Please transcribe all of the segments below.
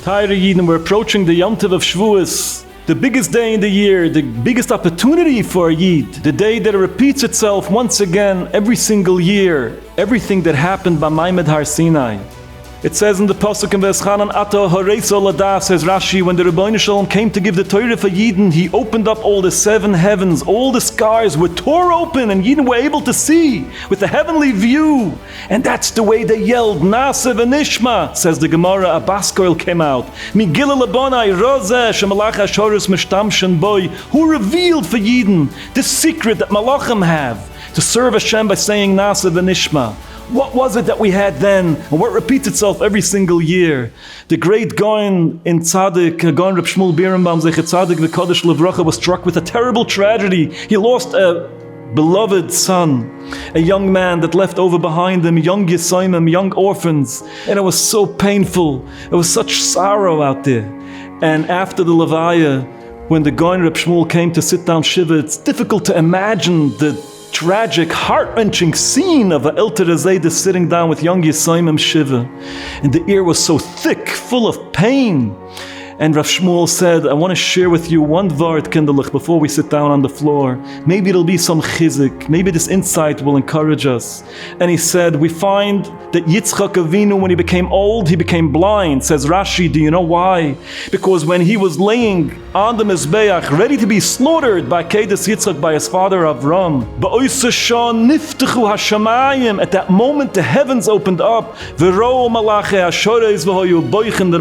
Tired Yidden, we're approaching the Yom Tov of Shavuos, the biggest day in the year, the biggest opportunity for a Yid, the day that repeats itself once again every single year, everything that happened by Vayimaen Har Sinai. It says in the Pasuk in Veschanan, Ata Horeso Lada, says Rashi, when the Rabbi Shalom came to give the Torah for Yidden, he opened up all the seven heavens, all the skies were tore open, and Yidden were able to see with a heavenly view. And that's the way they yelled, Nasa v'nishma, says the Gemara. A baskoil came out. Migila labonai rozeh shemalach hashorus mishtamshen boy. Who revealed for Yidden this secret that Malachim have to serve Hashem by saying Nasa v'nishma? What was it that we had then, and what repeats itself every single year? The great Gaon in Tzaddik, Gaon Reb Shmuel Birnbaum, Zechet Tzaddik v'Kodesh Levracha, was struck with a terrible tragedy. He lost a beloved son, a young man that left over behind him, young Yisayimim, young orphans, and it was so painful. It was such sorrow out there. And after the Levaya, when the Gaon Reb Shmuel came to sit down Shiva, it's difficult to imagine the tragic, heart-wrenching scene of an Elter Zayda sitting down with young Yisayimim Shiva. And the ear was so thick, full of pain. And Rav Shmuel said, I want to share with you one vart kinderlich before we sit down on the floor. Maybe it'll be some chizik. Maybe this insight will encourage us. And he said, we find that Yitzchak Avinu, when he became old, he became blind. Says Rashi, do you know why? Because when he was laying on the Mizbeach, ready to be slaughtered by Kedes Yitzchak, by his father Avram, at that moment the heavens opened up. The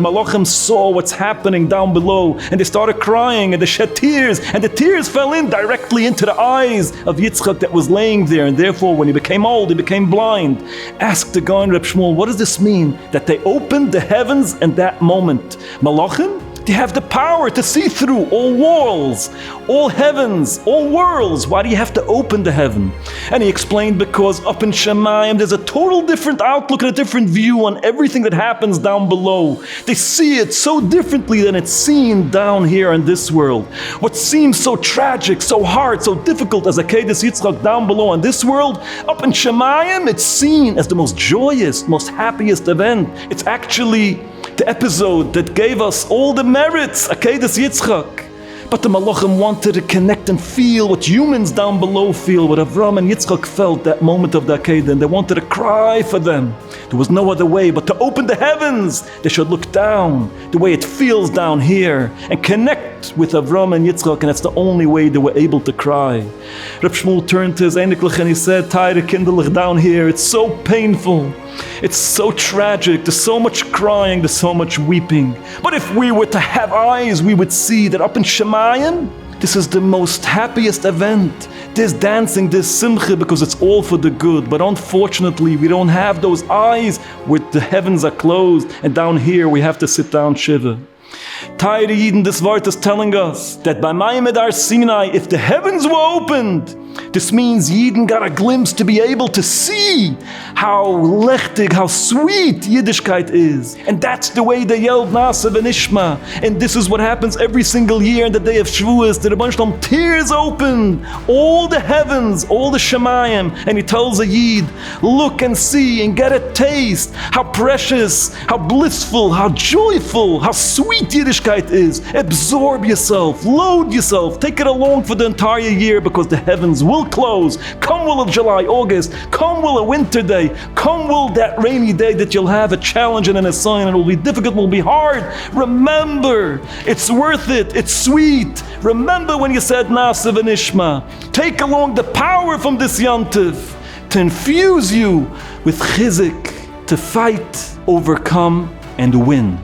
Malachim saw what's happening down below, and they started crying, and they shed tears, and the tears fell in directly into the eyes of Yitzchak that was laying there. And therefore, when he became old, he became blind. Ask the Gaon Reb Shmuel, what does this mean? That they opened the heavens in that moment. Malachim, they have the power to see through all walls, all heavens, all worlds. Why do you have to open the heaven? And he explained, because up in Shemayim there's a total different outlook and a different view on everything that happens down below. They see it so differently than it's seen down here in this world. What seems so tragic, so hard, so difficult as a Kedes Yitzchak down below in this world, up in Shemayim it's seen as the most joyous, most happiest event. It's actually the episode that gave us all the merits, Akedes Yitzchak. But the Malachim wanted to connect and feel what humans down below feel, what Avram and Yitzchak felt that moment of the Akedah, and they wanted to cry for them. There was no other way but to open the heavens. They should look down the way it feels down here and connect with Avram and Yitzchak, and that's the only way they were able to cry. Reb Shmuel turned to his Einiglich and he said, Teire kinderlich, down here, it's so painful. It's so tragic, there's so much crying, there's so much weeping. But if we were to have eyes, we would see that up in Shemayim, this is the most happiest event. There's dancing, there's simcha, because it's all for the good. But unfortunately, we don't have those eyes where the heavens are closed, and down here we have to sit down Shiva. Tired Yidden, this Vart is telling us that by Vayimaen Har Sinai, if the heavens were opened, this means Yidden got a glimpse to be able to see how lechtig, how sweet Yiddishkeit is. And that's the way they yelled Nasa v'nishma. And this is what happens every single year on the day of Shavuos. The Rebbe Shalom tears open all the heavens, all the Shemayim, and he tells a Yid, look and see and get a taste how precious, how blissful, how joyful, how sweet Yiddishkeit is. Absorb yourself, load yourself, take it along for the entire year, because the heavens will close. Come will of July, August, come will a winter day, come will that rainy day that you'll have a challenge and an assignment, and it will be difficult, it will be hard. Remember, it's worth it, it's sweet. Remember when you said Nasa v'nishma. Take along the power from this Yantiv to infuse you with chizik, to fight, overcome, and win.